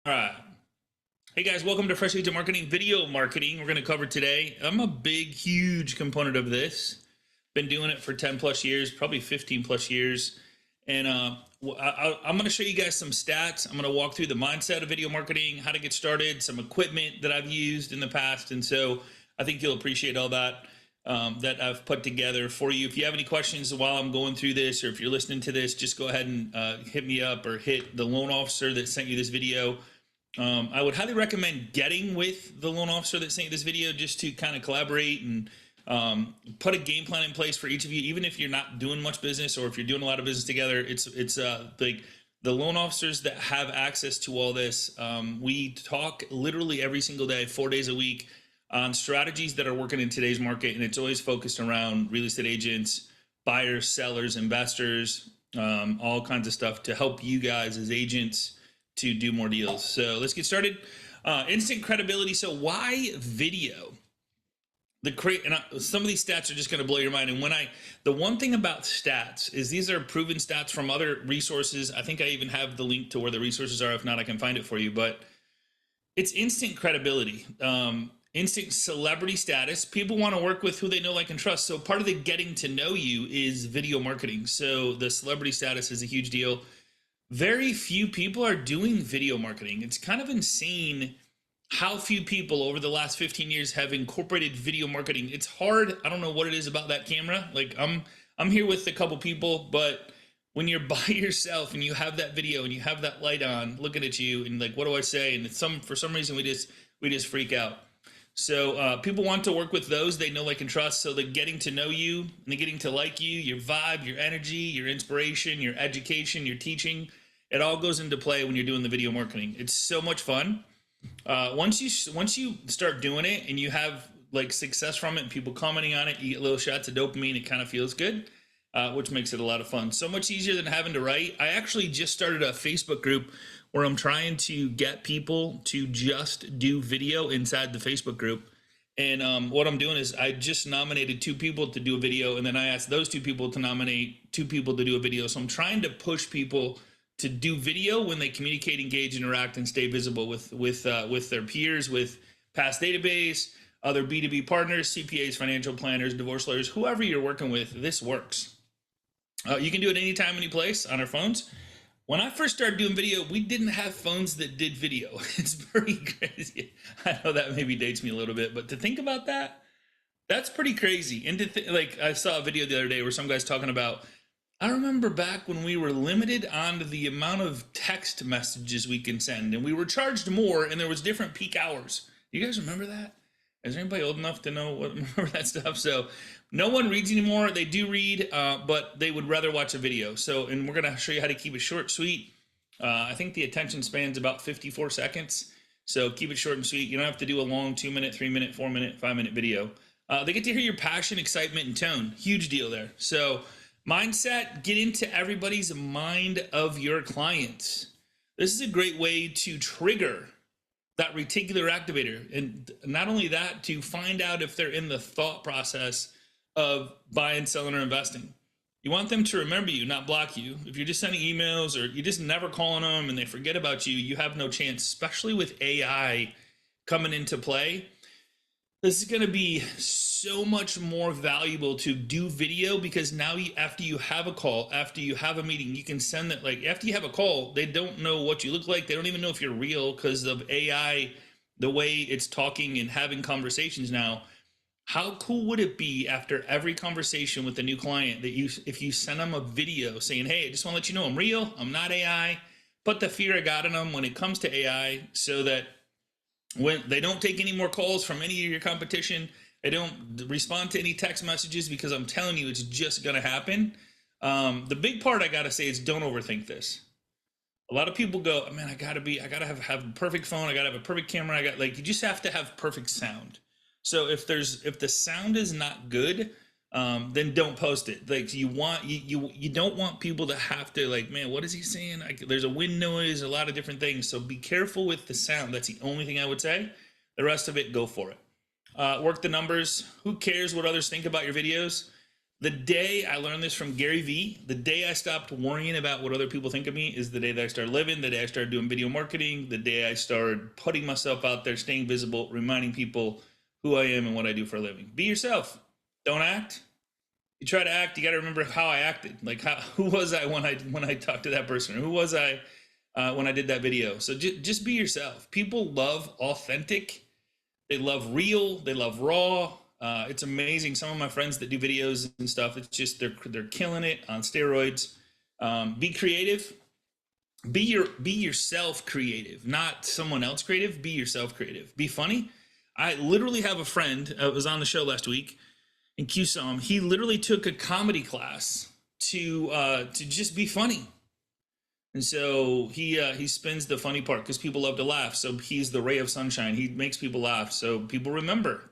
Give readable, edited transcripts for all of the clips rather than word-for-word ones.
All right. Hey guys, welcome to Fresh Agent Marketing Video Marketing. We're going to cover today. I'm a big, huge component of this. Been doing it for 10 plus years, probably 15 plus years. And I'm going to show you guys some stats. I'm going to walk through the mindset of video marketing, how to get started, some equipment that I've used in the past. And so I think you'll appreciate all that that I've put together for you. If you have any questions while I'm going through this, or if you're listening to this, just go ahead and hit me up or hit the loan officer that sent you this video. I would highly recommend getting with the loan officer that sent you this video just to kind of collaborate and put a game plan in place for each of you. Even if you're not doing much business, or if you're doing a lot of business together, it's like the loan officers that have access to all this. We talk literally every single day, 4 days a week, on strategies that are working in today's market, and it's always focused around real estate agents, buyers, sellers, investors, all kinds of stuff to help you guys as agents to do more deals. So let's get started. Instant credibility. So why video? Some of these stats are just going to blow your mind. And the one thing about stats is these are proven stats from other resources. I think I even have the link to where the resources are. If not, I can find it for you. But it's instant credibility, instant celebrity status. People want to work with who they know, like, and trust. So part of the getting to know you is video marketing. So the celebrity status is a huge deal. Very few people are doing video marketing. It's kind of insane how few people over the last 15 years have incorporated video marketing. It's hard. I don't know what it is about that camera. Like I'm here with a couple people, but when you're by yourself and you have that video and you have that light on looking at you and like, what do I say? And for some reason we just freak out. So people want to work with those they know, like, and trust. So they're getting to know you and they're getting to like you, your vibe, your energy, your inspiration, your education, your teaching. It all goes into play when you're doing the video marketing. It's so much fun. Once you start doing it and you have like success from it and people commenting on it, you get little shots of dopamine. It kind of feels good, which makes it a lot of fun. So much easier than having to write. I actually just started a Facebook group where I'm trying to get people to just do video inside the Facebook group. And what I'm doing is I just nominated 2 people to do a video, and then I asked those 2 people to nominate 2 people to do a video. So I'm trying to push people to do video when they communicate, engage, interact, and stay visible with their peers, with past database, other B2B partners, CPAs, financial planners, divorce lawyers, whoever you're working with. This works. You can do it anytime, any place on our phones. When I first started doing video, we didn't have phones that did video. It's pretty crazy. I know that maybe dates me a little bit, but to think about that, that's pretty crazy. And like, I saw a video the other day where some guy's talking about, I remember back when we were limited on the amount of text messages we can send, and we were charged more, and there was different peak hours. You guys remember that? Is there anybody old enough to remember that stuff? So no one reads anymore. They do read, but they would rather watch a video. So, and we're going to show you how to keep it short, sweet. I think the attention span's about 54 seconds. So keep it short and sweet. You don't have to do a long 2-minute, 3-minute, 4-minute, 5-minute video. They get to hear your passion, excitement, and tone. Huge deal there. So mindset, get into everybody's mind of your clients. This is a great way to trigger that reticular activator. And not only that, to find out if they're in the thought process of buying, selling, or investing. You want them to remember you, not block you. If you're just sending emails or you just never calling them and they forget about you, you have no chance, especially with AI coming into play. This is going to be so much more valuable to do video, because now after you have a call, after you have a meeting, you can send that. Like, after you have a call, they don't know what you look like. They don't even know if you're real because of AI, the way it's talking and having conversations now. How cool would it be after every conversation with a new client that if you send them a video saying, hey, I just want to let you know I'm real, I'm not AI, put the fear I got in them when it comes to AI, so that when they don't take any more calls from any of your competition, they don't respond to any text messages, because I'm telling you, it's just going to happen. The big part I got to say is don't overthink this. A lot of people go, man, I got to have a perfect phone. I got to have a perfect camera. You just have to have perfect sound. So if the sound is not good, then don't post it. Like, you don't want people to have to, like, man, what is he saying? There's a wind noise, a lot of different things. So be careful with the sound. That's the only thing I would say. The rest of it, go for it. Work the numbers. Who cares what others think about your videos? The day I learned this from Gary Vee, the day I stopped worrying about what other people think of me is the day that I started living, the day I started doing video marketing, the day I started putting myself out there, staying visible, reminding people who I am and what I do for a living. Be yourself. Don't act. You try to act, you got to remember how I acted. Like, who was I when I talked to that person? Or who was I when I did that video? So just be yourself. People love authentic. They love real. They love raw. It's amazing. Some of my friends that do videos and stuff, it's just they're killing it on steroids. Be creative. Be yourself creative, not someone else creative. Be yourself creative. Be funny. I literally have a friend was on the show last week, and Q saw him. He literally took a comedy class to just be funny. And so he spins the funny part because people love to laugh. So he's the ray of sunshine. He makes people laugh. So people remember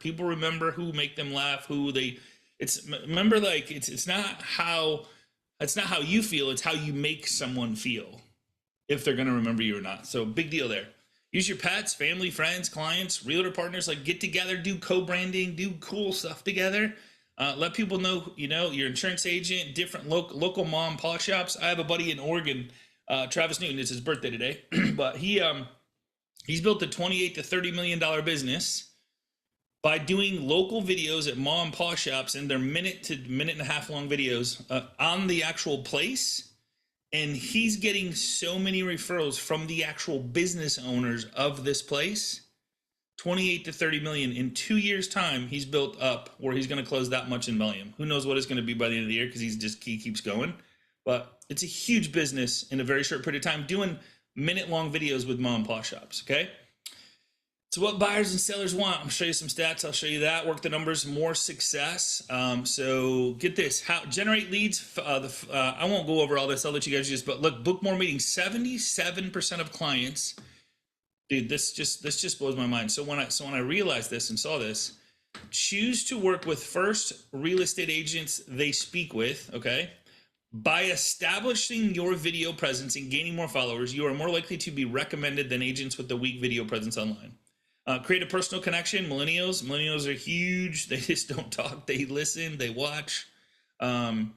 who make them laugh, remember, like it's not how you feel, it's how you make someone feel, if they're going to remember you or not. So big deal there. Use your pets, family, friends, clients, realtor partners, like get together, do co-branding, do cool stuff together. Let people know, your insurance agent, different local mom and pop shops. I have a buddy in Oregon, Travis Newton, it's his birthday today, but he's built a $28 to $30 million business by doing local videos at mom and pop shops, and they're minute to minute and a half long videos on the actual place. And he's getting so many referrals from the actual business owners of this place. 28 to 30 million in 2 years time. He's built up where he's going to close that much in volume. Who knows what it's going to be by the end of the year, because he keeps going. But it's a huge business in a very short period of time, doing minute-long videos with mom and pop shops, okay? So what buyers and sellers want, I'll show you some stats. I'll show you that. Work the numbers, more success. So get this, how generate leads. I won't go over all this. I'll let you guys but look, book more meetings. 77% of clients, dude, this just blows my mind. So when I realized this and saw this, choose to work with first real estate agents they speak with, okay? By establishing your video presence and gaining more followers, you are more likely to be recommended than agents with a weak video presence online. Create a personal connection. Millennials are huge. They just don't talk. They listen. They watch. And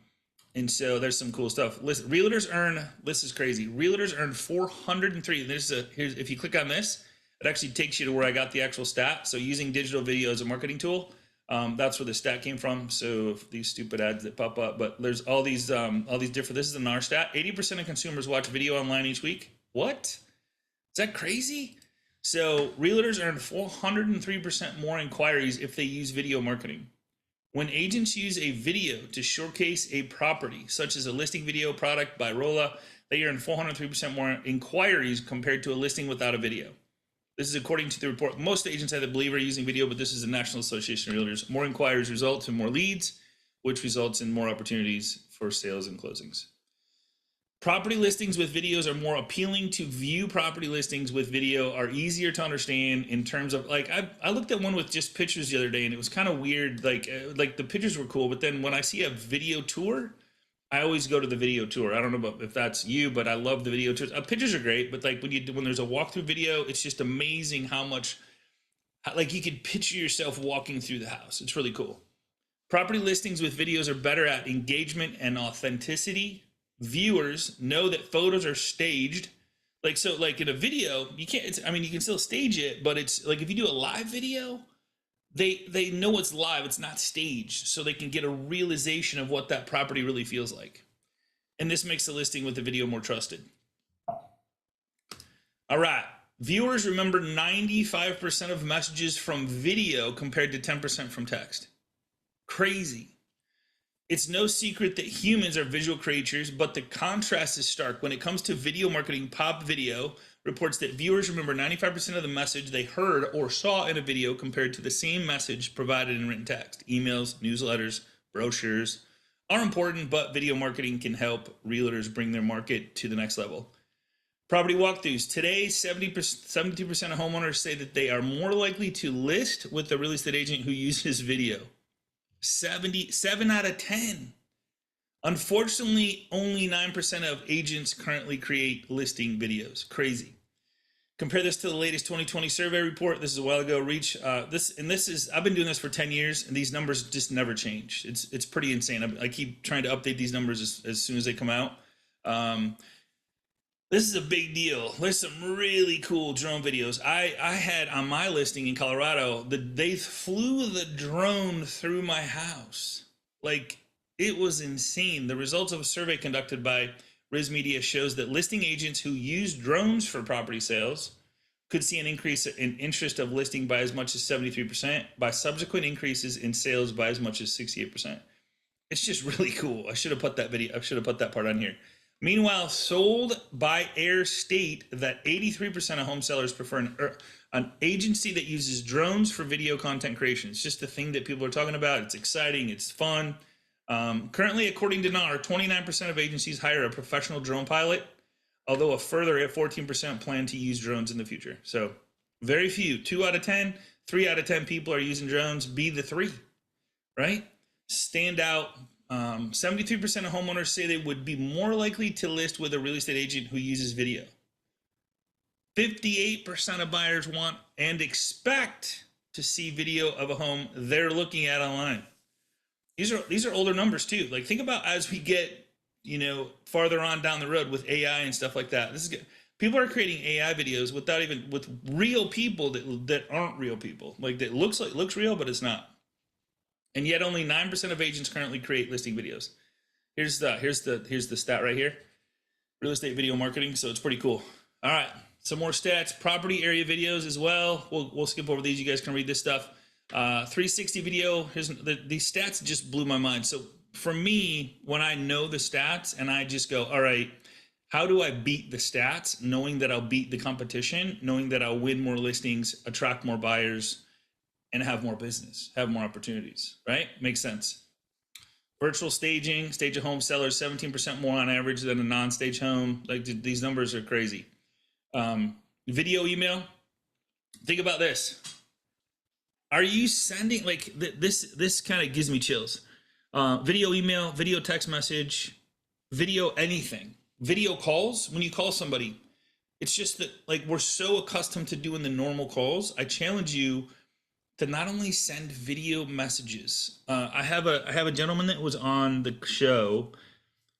so there's some cool stuff. Listen, realtors earn, this is crazy. Realtors earn 403. Here's if you click on this, it actually takes you to where I got the actual stat. So using digital video as a marketing tool, that's where the stat came from. So if these stupid ads that pop up, but there's all these different, this is an R stat. 80% of consumers watch video online each week. What? Is that crazy? So realtors earn 403% more inquiries if they use video marketing. When agents use a video to showcase a property, such as a listing video product by Rolla, they earn 403% more inquiries compared to a listing without a video. This is according to the report. Most agents, I believe, are using video, but this is the National Association of Realtors. More inquiries result in more leads, which results in more opportunities for sales and closings. Property listings with videos are more appealing to view. Property listings with video are easier to understand in terms of, like, I looked at one with just pictures the other day, and it was kind of weird. Like the pictures were cool, but then when I see a video tour, I always go to the video tour. I don't know if that's you, but I love the video tours. Pictures are great, but like when there's a walkthrough video, it's just amazing how much, like, you could picture yourself walking through the house. It's really cool. Property listings with videos are better at engagement and authenticity. Viewers know that photos are staged. Like, so like in a video, you can't, you can still stage it, but it's like if you do a live video, they know it's live, it's not staged, so they can get a realization of what that property really feels like. And this makes the listing with the video more trusted. All right, viewers remember 95% of messages from video compared to 10% from text. Crazy. It's no secret that humans are visual creatures, but the contrast is stark. When it comes to video marketing, Pop Video reports that viewers remember 95% of the message they heard or saw in a video compared to the same message provided in written text. Emails, newsletters, brochures are important, but video marketing can help realtors bring their market to the next level. Property walkthroughs. Today, 72% of homeowners say that they are more likely to list with a real estate agent who uses video. 7 out of 10. Unfortunately, only 9% of agents currently create listing videos. Crazy. Compare this to the latest 2020 survey report. This is a while ago. Reach this is I've been doing this for 10 years, and these numbers just never change. It's pretty insane. I keep trying to update these numbers as soon as they come out. This is a big deal. There's some really cool drone videos. I had on my listing in Colorado, they flew the drone through my house. Like, it was insane. The results of a survey conducted by Riz Media shows that listing agents who use drones for property sales could see an increase in interest of listing by as much as 73%, by subsequent increases in sales by as much as 68%. It's just really cool. I should have put that part on here. Meanwhile, sold by air state that 83% of home sellers prefer an agency that uses drones for video content creation. It's just a thing that people are talking about. It's exciting. It's fun. Currently, according to NAR, 29% of agencies hire a professional drone pilot, although a further 14% plan to use drones in the future. So very few. 2 out of 10, 3 out of 10 people are using drones. Be the 3, right? Stand out. 73% of homeowners say they would be more likely to list with a real estate agent who uses video. 58% of buyers want and expect to see video of a home they're looking at online. These are older numbers too. Like, think about as we get, farther on down the road with AI and stuff like that. This is good. People are creating AI videos with real people that aren't real people. Like, that looks real, but it's not. And yet only 9% of agents currently create listing videos. Here's the stat right here. Real estate video marketing, so it's pretty cool. All right, some more stats. Property area videos as well. We'll skip over these. You guys can read this stuff. 360 video. These stats just blew my mind. So for me, when I know the stats and I just go, all right, how do I beat the stats, knowing that I'll beat the competition, knowing that I'll win more listings, attract more buyers, and have more business, have more opportunities, right? Makes sense. Virtual staging, stage a home sellers 17% more on average than a non-stage home. Like, these numbers are crazy. Video email. Think about this. Are you sending, like, this kind of gives me chills. Video email, video text message, video anything. Video calls, when you call somebody, it's just that, like, we're so accustomed to doing the normal calls. I challenge you to not only send video messages. I have a gentleman that was on the show.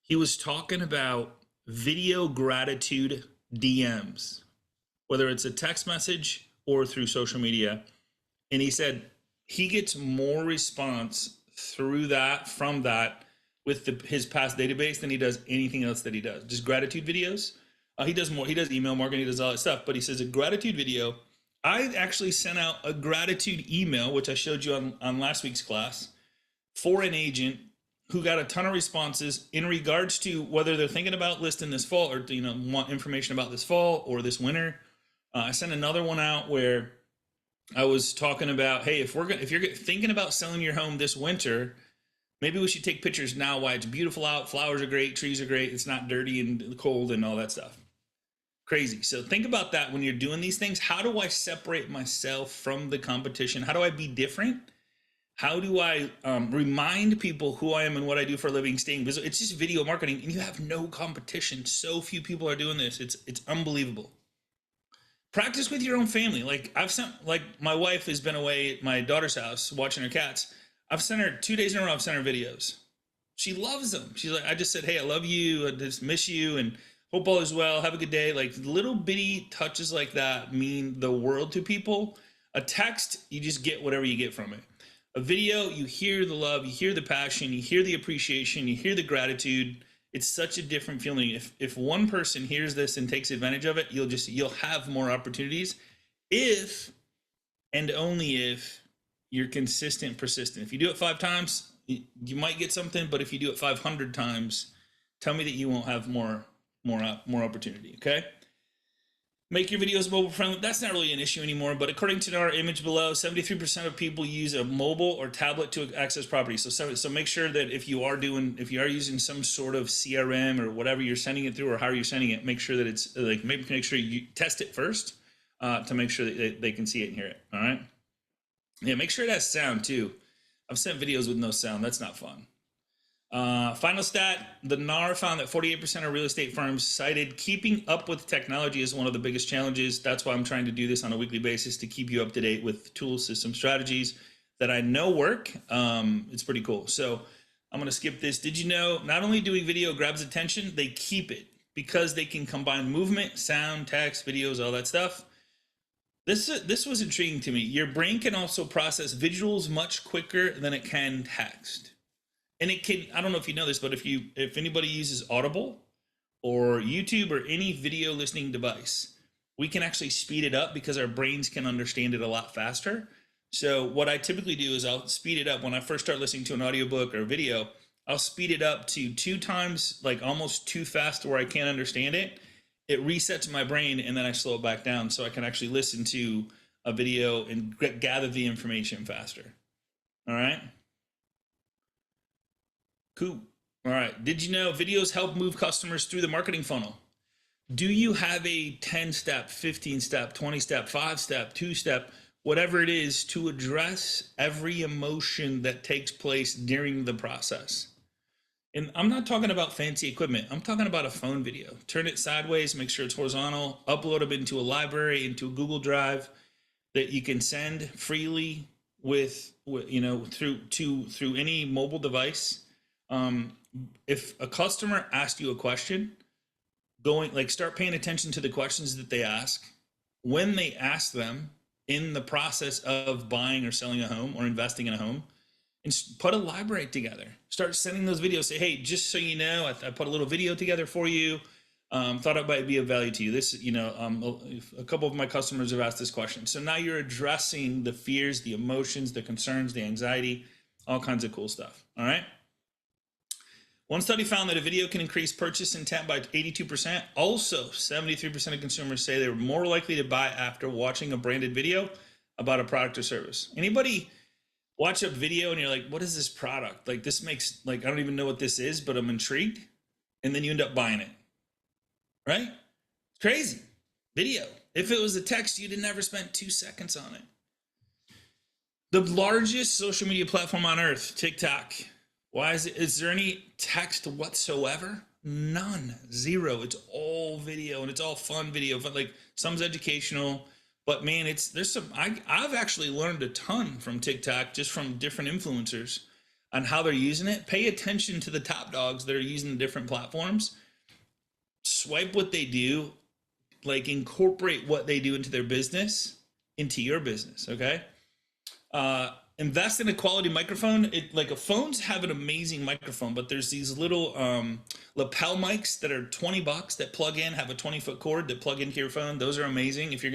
He was talking about video gratitude DMs, whether it's a text message or through social media. And he said he gets more response from that with his past database than he does anything else that he does. Just gratitude videos. He does more. He does email marketing. He does all that stuff. But he says a gratitude video. I actually sent out a gratitude email, which I showed you on last week's class, for an agent who got a ton of responses in regards to whether they're thinking about listing this fall or want information about this fall or this winter. I sent another one out where I was talking about, hey, if you're thinking about selling your home this winter, maybe we should take pictures now while it's beautiful out, flowers are great, trees are great, it's not dirty and cold and all that stuff. Crazy. So think about that when you're doing these things. How do I separate myself from the competition? How do I be different? How do I remind people who I am and what I do for a living, staying visible? It's just video marketing, and you have no competition. So few people are doing this. It's unbelievable. Practice with your own family. Like, my wife has been away at my daughter's house watching her cats. I've sent her 2 days in a row. I've sent her videos. She loves them. She's like, I just said, hey, I love you. I just miss you, and hope all is well. Have a good day. Like, little bitty touches like that mean the world to people. A text, you just get whatever you get from it. A video, you hear the love, you hear the passion, you hear the appreciation, you hear the gratitude. It's such a different feeling. If one person hears this and takes advantage of it, you'll have more opportunities if and only if you're consistent, persistent. If you do it 5 times, you might get something, but if you do it 500 times, tell me that you won't have more opportunity. Okay. Make your videos mobile friendly. That's not really an issue anymore, but according to our image below, 73% of people use a mobile or tablet to access properties. So make sure that if you are using some sort of CRM or whatever you're sending it through, or how you're sending it, make sure that it's like, maybe make sure you test it first to make sure that they can see it and hear it. All right. Yeah. Make sure it has sound too. I've sent videos with no sound. That's not fun. Final stat, the NAR found that 48% of real estate firms cited keeping up with technology as one of the biggest challenges. That's why I'm trying to do this on a weekly basis, to keep you up to date with tools, systems, strategies that I know work. It's pretty cool. So I'm going to skip this. Did you know not only doing video grabs attention, they keep it because they can combine movement, sound, text, videos, all that stuff. This was intriguing to me. Your brain can also process visuals much quicker than it can text. And it can, I don't know if you know this, but if anybody uses Audible or YouTube or any video listening device, we can actually speed it up because our brains can understand it a lot faster. So what I typically do is I'll speed it up when I first start listening to an audiobook or video. I'll speed it up to 2 times, like almost too fast where I can't understand it. It resets my brain, and then I slow it back down so I can actually listen to a video and gather the information faster. All right. Cool. All right. Did you know videos help move customers through the marketing funnel? Do you have a 10-step, 15-step, 20-step, 5-step, 2-step, whatever it is, to address every emotion that takes place during the process? And I'm not talking about fancy equipment. I'm talking about a phone video. Turn it sideways, make sure it's horizontal, upload them into a library, into a Google Drive that you can send freely with through any mobile device. If a customer asks you a question, start paying attention to the questions that they ask when they ask them in the process of buying or selling a home or investing in a home, and put a library together. Start sending those videos. Say, hey, just so you know, I put a little video together for you. Thought it might be of value to you. This, a couple of my customers have asked this question. So now you're addressing the fears, the emotions, the concerns, the anxiety, all kinds of cool stuff. All right. One study found that a video can increase purchase intent by 82%. Also, 73% of consumers say they were more likely to buy after watching a branded video about a product or service. Anybody watch a video and you're like, what is this product? Like, this makes, I don't even know what this is, but I'm intrigued. And then you end up buying it, right? It's crazy. Video. If it was a text, you'd have never spent 2 seconds on it. The largest social media platform on earth, TikTok. Why is there any text whatsoever? None. Zero. It's all video, and it's all fun video. But like, some's educational, but man, I've actually learned a ton from TikTok, just from different influencers on how they're using it. Pay attention to the top dogs that are using the different platforms. Swipe what they do, like incorporate what they do into their business, into your business. Okay. Invest in a quality microphone. Phones have an amazing microphone, but there's these little lapel mics that are $20 that plug in, have a 20-foot cord that plug into your phone. Those are amazing. If you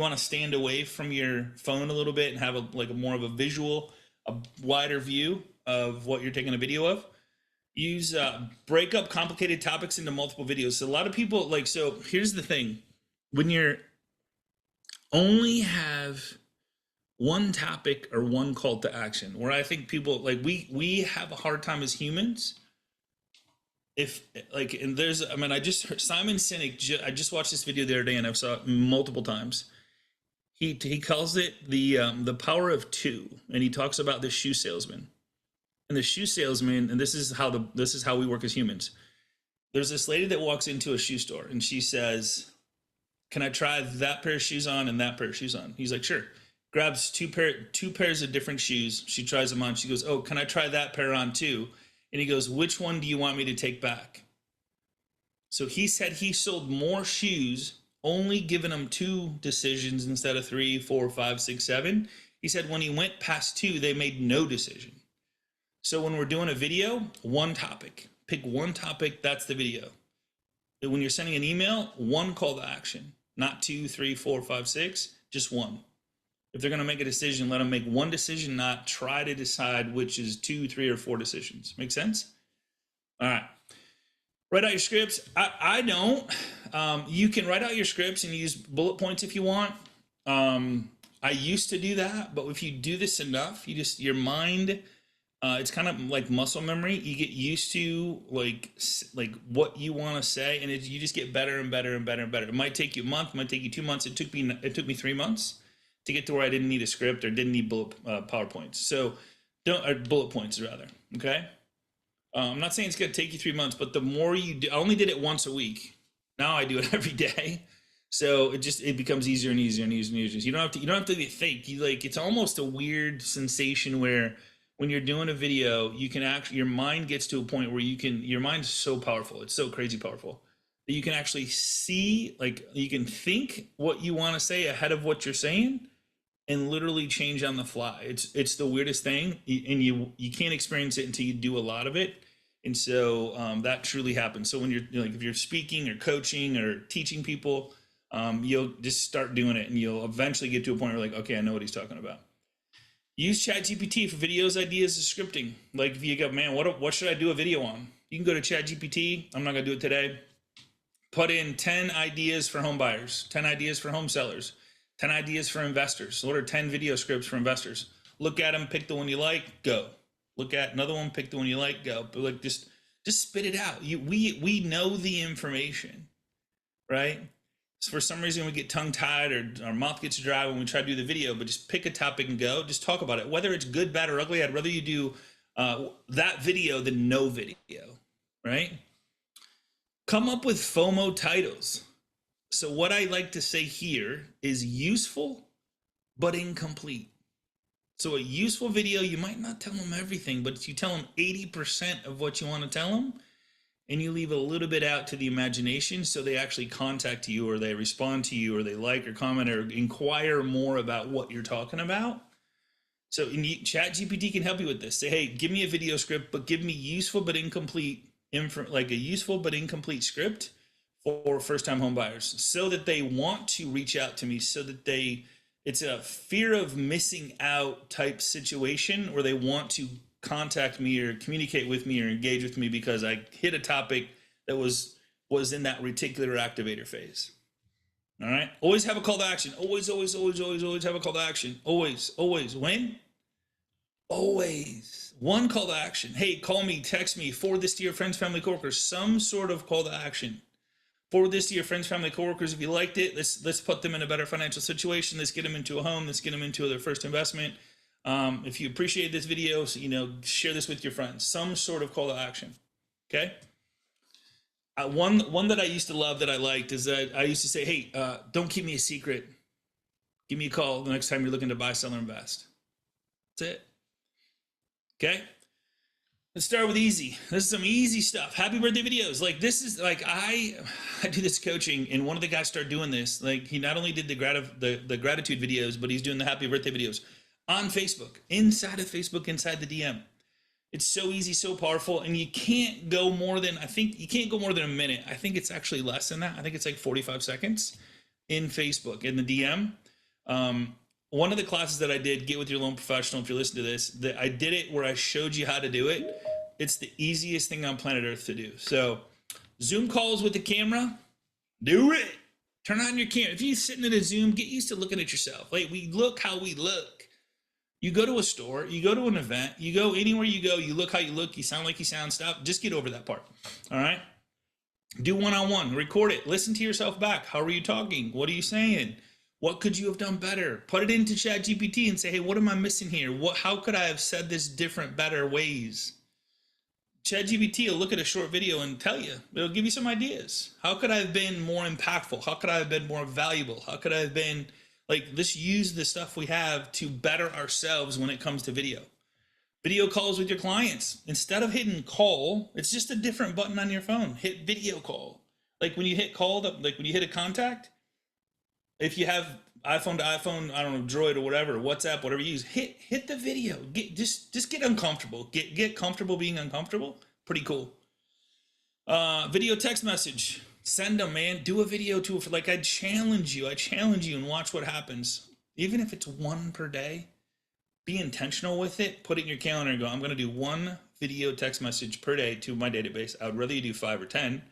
want to stand away from your phone a little bit and have a more of a visual, a wider view of what you're taking a video of, use break up complicated topics into multiple videos. So a lot of people so here's the thing. When you're only have one topic or one call to action, where I think people we have a hard time as humans. Simon Sinek, I just watched this video the other day and I've saw it multiple times. He calls it the power of 2, and he talks about the shoe salesman. And the shoe salesman, and this is how we work as humans. There's this lady that walks into a shoe store and she says, "Can I try that pair of shoes on and that pair of shoes on?" He's like, "Sure." Grabs two pairs of different shoes. She tries them on. She goes, "Oh, can I try that pair on too?" And he goes, "Which one do you want me to take back?" So he said he sold more shoes, only giving them 2 decisions instead of 3, 4, 5, 6, 7. He said when he went past 2, they made no decision. So when we're doing a video, one topic. Pick one topic, that's the video. When you're sending an email, one call to action. Not 2, 3, 4, 5, 6, just one. If they're going to make a decision, let them make one decision, not try to decide which is 2, 3, or 4 decisions. Make sense? All right. Write out your scripts. I don't. You can write out your scripts and use bullet points if you want. I used to do that, but if you do this enough, your mind, it's kind of like muscle memory. You get used to like what you want to say, and you just get better and better and better and better. It might take you a month, it might take you 2 months. It took me 3 months to get to where I didn't need a script or didn't need PowerPoints. So bullet points rather. Okay. I'm not saying it's going to take you 3 months, but the more you do, I only did it once a week. Now I do it every day. So it becomes easier and easier and easier and easier. You don't have to be fake. You like, it's almost a weird sensation where when you're doing a video, you can actually, your mind gets to a point where your mind's so powerful. It's so crazy powerful that you can actually see, like, you can think what you want to say ahead of what you're saying and literally change on the fly. It's the weirdest thing, and you can't experience it until you do a lot of it. And so that truly happens. So when you're like, if you're speaking or coaching or teaching people, you'll just start doing it, and you'll eventually get to a point where, like, okay, I know what he's talking about. Use ChatGPT for videos, ideas, and scripting. Like, if you go, man, what should I do a video on? You can go to ChatGPT. I'm not gonna do it today. Put in 10 ideas for home buyers, 10 ideas for home sellers, 10 ideas for investors. So what are 10 video scripts for investors? Look at them, pick the one you like, go. Look at another one, pick the one you like, go. But like, just spit it out. We know the information, right? So for some reason we get tongue tied or our mouth gets dry when we try to do the video, but just pick a topic and go. Just talk about it. Whether it's good, bad, or ugly, I'd rather you do that video than no video, right? Come up with FOMO titles. So what I like to say here is useful, but incomplete. So a useful video, you might not tell them everything, but you tell them 80% of what you want to tell them, and you leave a little bit out to the imagination, so they actually contact you, or they respond to you, or they like or comment or inquire more about what you're talking about. So ChatGPT can help you with this. Say, hey, give me a video script, but give me useful but incomplete like a useful but incomplete script for first-time home buyers, so that they want to reach out to me, so that it's a fear of missing out type situation where they want to contact me or communicate with me or engage with me because I hit a topic that was in that reticular activator phase. All right. Always have a call to action. Always have a call to action. Always. When? Always. One call to action. Hey, call me, text me, forward this to your friends, family, coworkers. Some sort of call to action. Forward this to your friends, family, coworkers. If you liked it, let's put them in a better financial situation. Let's get them into a home. Let's get them into their first investment. If you appreciate this video, so, share this with your friends. Some sort of call to action. Okay. One that I used to love that I liked is that I used to say, hey, don't keep me a secret. Give me a call the next time you're looking to buy, sell, or invest. That's it. Okay. Let's start with easy. This is some easy stuff. Happy birthday videos. Like, this is like, I do this coaching, and one of the guys started doing this. Like, he not only did the gratitude videos, but he's doing the happy birthday videos on Facebook, inside of Facebook, inside the DM. It's so easy, so powerful, and you can't go more than a minute. I think it's actually less than that. I think it's like 45 seconds in Facebook, in the DM. One of the classes that I did, Get With Your Loan Professional, if you listen to this, that I did it where I showed you how to do it. It's the easiest thing on planet Earth to do. So Zoom calls with the camera, do it. Turn on your camera. If you're sitting at a Zoom, get used to looking at yourself. Like, we look how we look. You go to a store, you go to an event, you go anywhere you go, you look how you look, you sound like you sound. Stop. Just get over that part. All right? Do one-on-one. Record it. Listen to yourself back. How are you talking? What are you saying? What could you have done better? Put it into ChatGPT and say, hey, what am I missing here? How could I have said this different, better ways? ChatGPT will look at a short video and tell you. It'll give you some ideas. How could I have been more impactful? How could I have been more valuable? How could I have been, like, let's use the stuff we have to better ourselves when it comes to video. Video calls with your clients. Instead of hitting call, it's just a different button on your phone. Hit video call. Like, when you hit call, like when you hit a contact, if you have iPhone to iPhone, I don't know, Droid or whatever, WhatsApp, whatever you use, hit the video. Just get uncomfortable. Get comfortable being uncomfortable. Pretty cool. Video text message. Send them, man. Do a video to it. Like, I challenge you and watch what happens. Even if it's one per day, be intentional with it. Put it in your calendar and go, I'm going to do one video text message per day to my database. I would rather you do 5 or 10.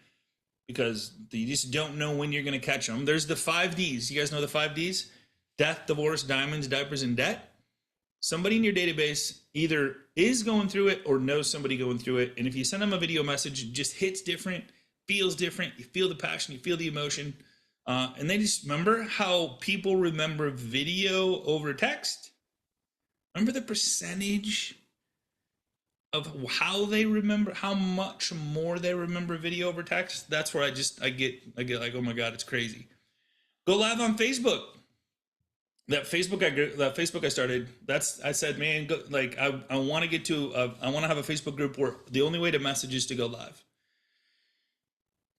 Because you just don't know when you're going to catch them. There's the 5 Ds. You guys know the 5 Ds? Death, divorce, diamonds, diapers, and debt. Somebody in your database either is going through it or knows somebody going through it. And if you send them a video message, it just hits different, feels different. You feel the passion, you feel the emotion. And they just remember how people remember video over text. Remember the percentage of how they remember, how much more they remember video over text. That's where I get like, oh my God, it's crazy. Go live on Facebook. That Facebook I started. I said, man, like I want to get to I want to have a Facebook group where the only way to message is to go live.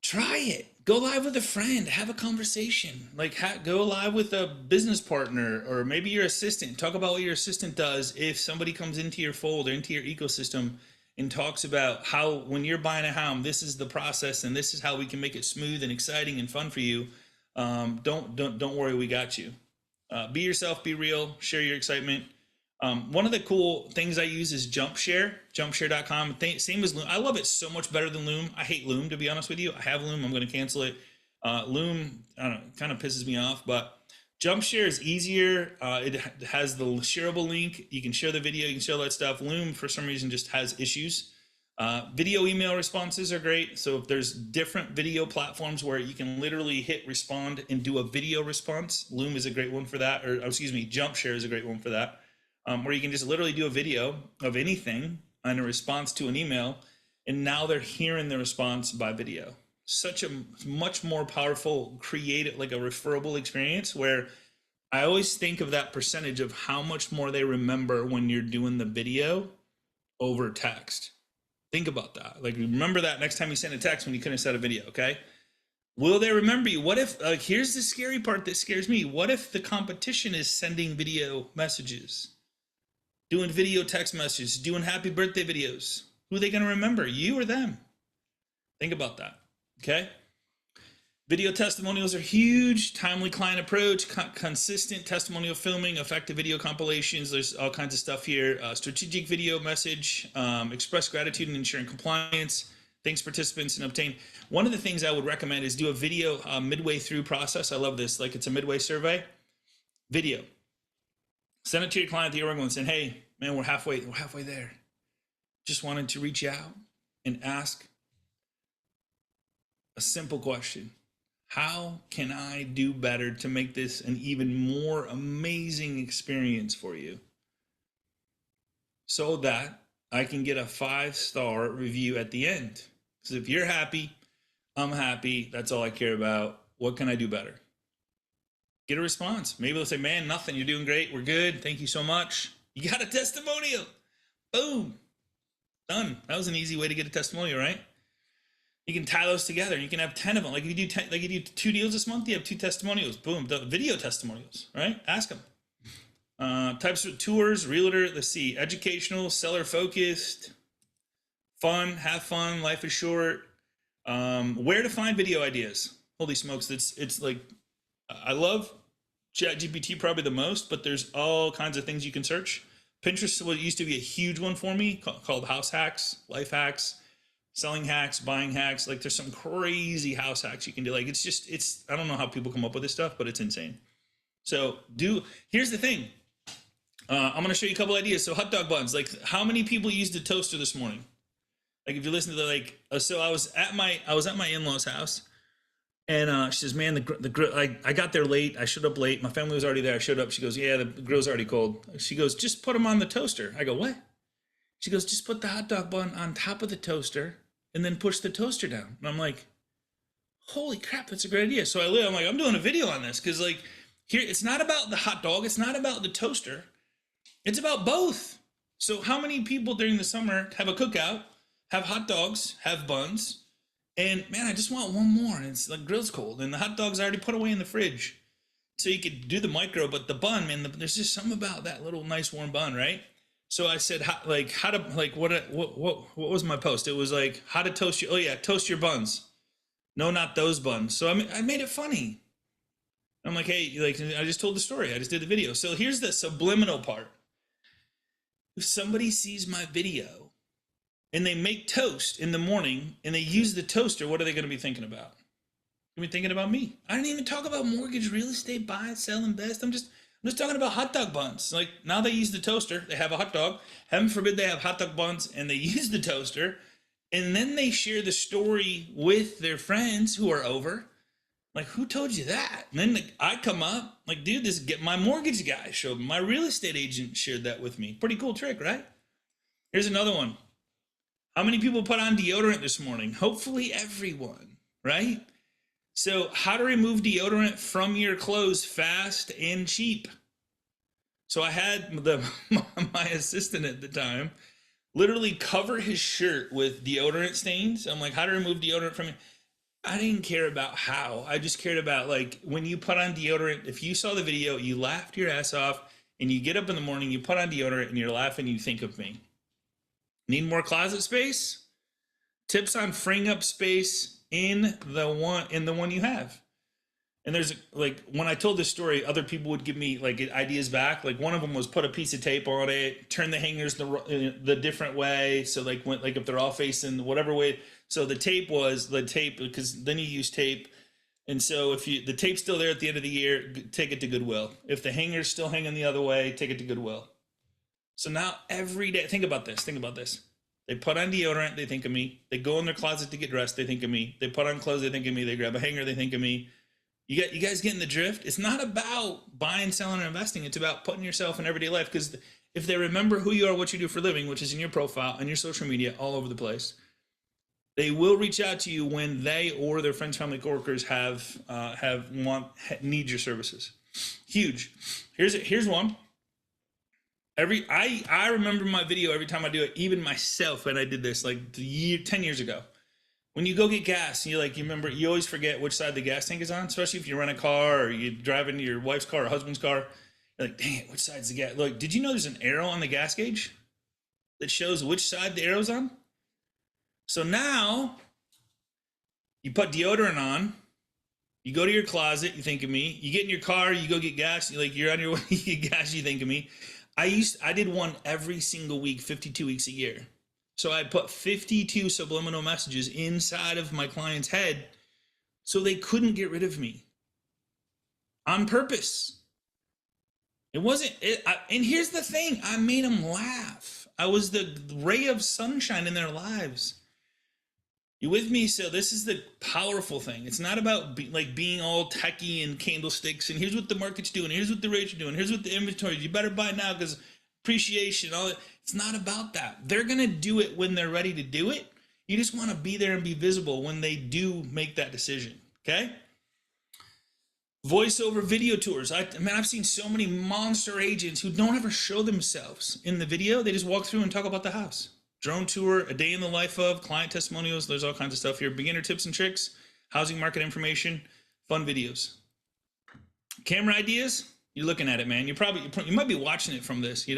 Try it. Go live with a friend. Have a conversation. Like go live with a business partner or maybe your assistant. Talk about what your assistant does if somebody comes into your fold or into your ecosystem and talks about how when you're buying a home, this is the process and this is how we can make it smooth and exciting and fun for you. Don't worry, we got you. Be yourself, be real, share your excitement. One of the cool things I use is jumpshare.com. Same as Loom. I love it so much better than Loom. I hate Loom, to be honest with you. I have Loom. I'm going to cancel it. Loom, I don't know, kind of pisses me off, but Jumpshare is easier. It has the shareable link. You can share the video. You can share all that stuff. Loom, for some reason, just has issues. Video email responses are great. So if there's different video platforms where you can literally hit respond and do a video response, Loom is a great one for that. Or excuse me, Jumpshare is a great one for that. Where you can just literally do a video of anything and a response to an email, and now they're hearing the response by video. Such a much more powerful, creative, like a referable experience where I always think of that percentage of how much more they remember when you're doing the video over text. Think about that. Like, remember that next time you send a text when you couldn't send a video, okay? Will they remember you? What if, like, here's the scary part that scares me. What if the competition is sending video messages? Doing video text messages, doing happy birthday videos. Who are they going to remember, you or them? Think about that, okay? Video testimonials are huge. Timely client approach, consistent testimonial filming, effective video compilations. There's all kinds of stuff here. Strategic video message, express gratitude and ensuring compliance. Thanks participants and obtain. One of the things I would recommend is do a video midway through process. I love this. Like, it's a midway survey. Video. Send it to your client, the Oregon, and say, hey, man, we're halfway there. Just wanted to reach out and ask a simple question. How can I do better to make this an even more amazing experience for you so that I can get a 5-star review at the end? Because if you're happy, I'm happy. That's all I care about. What can I do better? Get a response. Maybe they'll say, man, nothing. You're doing great. We're good. Thank you so much. You got a testimonial. Boom. Done. That was an easy way to get a testimonial, right? You can tie those together. You can have 10 of them. Like if you do 2 deals this month, you have 2 testimonials. Boom. Video testimonials, right? Ask them. Types of tours, realtor, let's see, educational, seller focused, fun, have fun, life is short. Where to find video ideas. Holy smokes. It's like, I love ChatGPT probably the most, but there's all kinds of things you can search. Pinterest used to be a huge one for me called house hacks, life hacks, selling hacks, buying hacks. Like there's some crazy house hacks you can do. Like it's I don't know how people come up with this stuff, but it's insane. So here's the thing. I'm going to show you a couple ideas. So hot dog buns, like how many people used a toaster this morning? Like if you listen to the, so I was at my in-laws house. And she says, man, the grill, I got there late. I showed up late. My family was already there. I showed up. She goes, yeah, the grill's already cold. She goes, just put them on the toaster. I go, what? She goes, just put the hot dog bun on top of the toaster and then push the toaster down. And I'm like, holy crap, that's a great idea. So I'm like, I'm doing a video on this because like here, it's not about the hot dog. It's not about the toaster. It's about both. So how many people during the summer have a cookout, have hot dogs, have buns, and man, I just want one more. And it's like grill's cold and the hot dog's already put away in the fridge. So you could do the micro, but the bun, man, there's just something about that little nice warm bun, right? So I said, what was my post? It was like how to toast your, toast your buns. No, not those buns. So I made it funny. I'm like, hey, like I just told the story. I just did the video. So here's the subliminal part. If somebody sees my video and they make toast in the morning and they use the toaster, what are they going to be thinking about? They're going to be thinking about me. I didn't even talk about mortgage, real estate, buy, sell, invest. I'm just talking about hot dog buns. Like now they use the toaster. They have a hot dog. Heaven forbid they have hot dog buns and they use the toaster. And then they share the story with their friends who are over. Like, who told you that? And then I come up, like, dude, my mortgage guy showed me. My real estate agent shared that with me. Pretty cool trick, right? Here's another one. How many people put on deodorant this morning? Hopefully everyone, right? So how to remove deodorant from your clothes fast and cheap. So I had my assistant at the time literally cover his shirt with deodorant stains. I'm like, how to remove deodorant from it? I didn't care about how. I just cared about, like, when you put on deodorant, if you saw the video, you laughed your ass off, and you get up in the morning, you put on deodorant, and you're laughing, you think of me. Need more closet space? Tips on freeing up space in the one you have. And there's, like, when I told this story, other people would give me like ideas back. Like, one of them was put a piece of tape on it, turn the hangers the different way. So like if they're all facing whatever way. So the tape because then you use tape. And so if the tape's still there at the end of the year, take it to Goodwill. If the hanger's still hanging the other way, take it to Goodwill. So now every day, think about this. They put on deodorant, they think of me. They go in their closet to get dressed, they think of me. They put on clothes, they think of me. They grab a hanger, they think of me. You guys getting the drift? It's not about buying, selling, or investing. It's about putting yourself in everyday life. Because if they remember who you are, what you do for a living, which is in your profile and your social media all over the place, they will reach out to you when they or their friends, family, coworkers need your services. Huge. Here's one. I remember my video every time I do it, even myself when I did this like 10 years ago. When you go get gas, you remember, you always forget which side the gas tank is on, especially if you rent a car or you drive into your wife's car or husband's car. You're like, dang it, which side's the gas? Like, did you know there's an arrow on the gas gauge that shows which side the arrow's on? So now you put deodorant on, you go to your closet, you think of me. You get in your car, you go get gas, you're on your way to get gas, you think of me. I did one every single week, 52 weeks a year. So I put 52 subliminal messages inside of my client's head so they couldn't get rid of me on purpose. It wasn't, and here's the thing, I made them laugh. I was the ray of sunshine in their lives. You with me? So this is the powerful thing. It's not about being all techie and candlesticks and here's what the market's doing, here's what the rates are doing, here's what the inventory is. You better buy now because appreciation, all that. It's not about that. They're going to do it when they're ready to do it. You just want to be there and be visible when they do make that decision. Okay? Voice over video tours. I've seen so many monster agents who don't ever show themselves in the video. They just walk through and talk about the house. Drone tour, a day in the life of, client testimonials. There's all kinds of stuff here. Beginner tips and tricks, housing market information, fun videos. Camera ideas. You're looking at it, man. You might be watching it from this,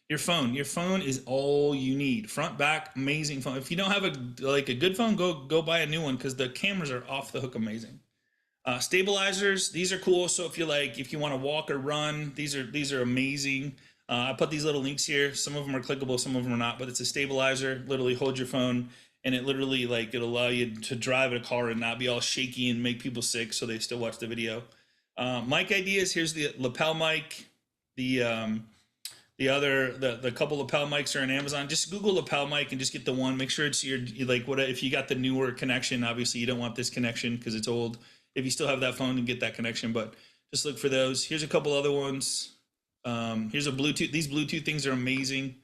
Your phone is all you need. Front, back, amazing phone. If you don't have a good phone, go buy a new one because the cameras are off the hook amazing. Stabilizers, these are cool. So if you want to walk or run, these are amazing. I put these little links here. Some of them are clickable, some of them are not, but it's a stabilizer. Literally hold your phone and it literally it'll allow you to drive a car and not be all shaky and make people sick so they still watch the video. Mic ideas, here's the lapel mic. The couple lapel mics are on Amazon. Just Google lapel mic and just get the one. Make sure it's if you got the newer connection, obviously you don't want this connection because it's old. If you still have that phone, and get that connection, but just look for those. Here's a couple other ones. Here's a Bluetooth. These Bluetooth things are amazing.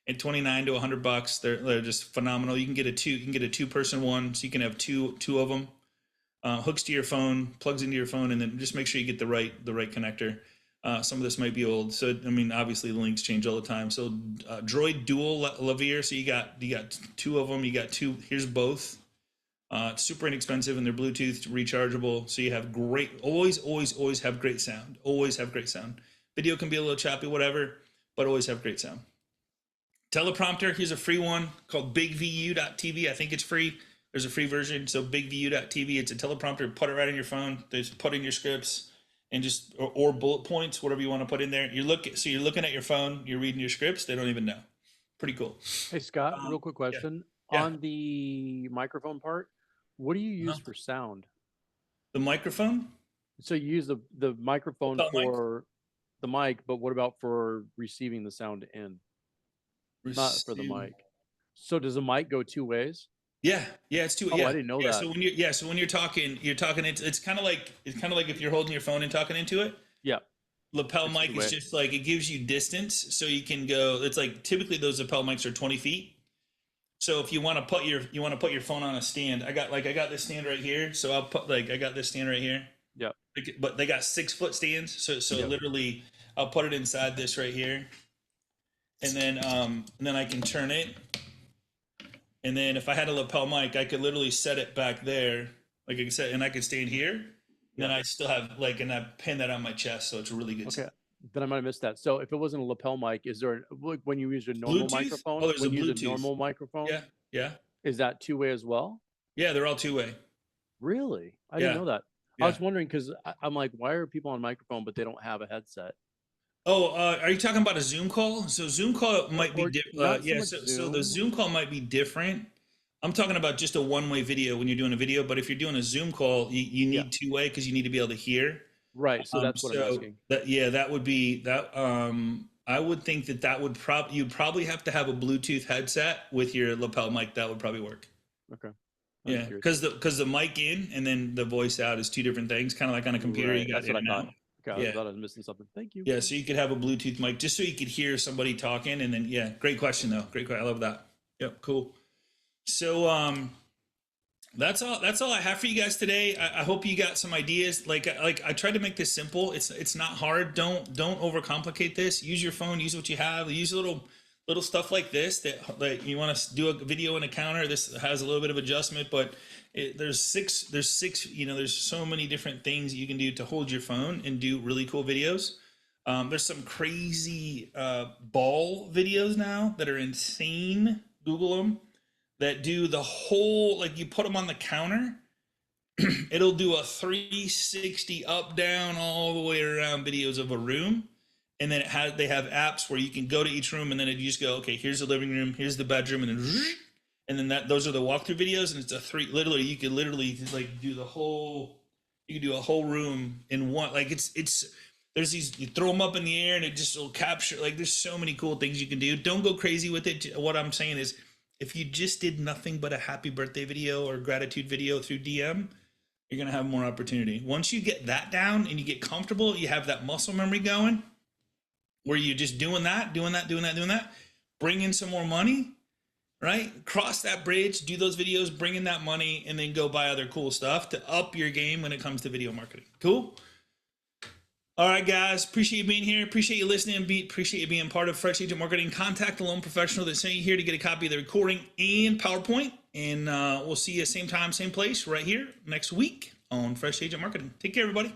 At $29 to $100, they're just phenomenal. You can get a two-person one, so you can have two of them. Hooks to your phone, plugs into your phone, and then just make sure you get the right connector. Some of this might be old, so obviously the links change all the time. So Droid Dual Lavalier, so you got two of them. You got two. Here's both. It's super inexpensive and they're Bluetooth rechargeable, so you have always have great sound. Always have great sound. Video can be a little choppy, whatever, but always have great sound. Teleprompter, here's a free one called bigvu.tv. I think it's free. There's a free version, so bigvu.tv. It's a teleprompter. Put it right on your phone. Just put in your scripts and just or bullet points, whatever you want to put in there. You're looking at your phone. You're reading your scripts. They don't even know. Pretty cool. Hey Scott, real quick question on the microphone part. What do you use for sound? The microphone. So you use the microphone for the mic, but what about for receiving the sound in? Not for the mic. So does a mic go two ways? Yeah, it's two. Oh, yeah. I didn't know that. So when you're talking. It's kind of like if you're holding your phone and talking into it. Yeah. Lapel mic is just it gives you distance, so you can go. It's typically those lapel mics are 20 feet. So if you want to put your phone on a stand, I got this stand right here. So I'll put I got this stand right here. Yep. But they got 6-foot stands. So Yep. literally I'll put it inside this right here. And then I can turn it. And then if I had a lapel mic, I could literally set it back there. Like I said, and I could stand here. And then I still have and I pin that on my chest. So it's a really good sound. Then I might have missed that. So if it wasn't a lapel mic, is there when you use a normal Bluetooth? microphone? Oh, there's when a you Bluetooth. use a normal microphone? Yeah. Is that two-way as well? Yeah, they're all two-way. Really? I didn't know that. Yeah. I was wondering because I'm like, why are people on microphone but they don't have a headset? Oh, are you talking about a Zoom call? So Zoom call might be different. So the Zoom call might be different. I'm talking about just a one-way video when you're doing a video, but if you're doing a Zoom call, you need two-way because you need to be able to hear. Right. So that's what I'm asking. That would be that. I would think that would you'd probably have to have a Bluetooth headset with your lapel mic. That would probably work. Okay. Yeah, because the mic in and then the voice out is two different things, kind of like on a computer. Right. You got that's what I thought. Okay, Yeah. I thought I was missing something. Thank you. Yeah, so you could have a Bluetooth mic just so you could hear somebody talking, and then great question though. Great question. I love that. Yep, cool. So that's all I have for you guys today. I hope you got some ideas. Like I tried to make this simple. It's not hard. Don't overcomplicate this. Use your phone. Use what you have. Use little stuff like this that you want to do a video in a counter. This has a little bit of adjustment, but there's six. There's so many different things you can do to hold your phone and do really cool videos. There's some crazy ball videos now that are insane. Google them. That do the whole, like you put them on the counter, it'll do a 360 up, down, all the way around videos of a room. And then they have apps where you can go to each room and then you just go, okay, here's the living room, here's the bedroom, and then those are the walkthrough videos. And it's literally, you could literally like do a whole room in one, like there's these, you throw them up in the air and it just will capture, like there's so many cool things you can do. Don't go crazy with it. What I'm saying is, if you just did nothing but a happy birthday video or gratitude video through DM, you're going to have more opportunity. Once you get that down and you get comfortable, you have that muscle memory going where you're just doing that, bring in some more money, right? Cross that bridge, do those videos, bring in that money, and then go buy other cool stuff to up your game when it comes to video marketing. Cool? All right, guys. Appreciate you being here. Appreciate you listening. Appreciate you being part of Fresh Agent Marketing. Contact a loan professional that's sent you here to get a copy of the recording and PowerPoint. And we'll see you same time, same place right here next week on Fresh Agent Marketing. Take care, everybody.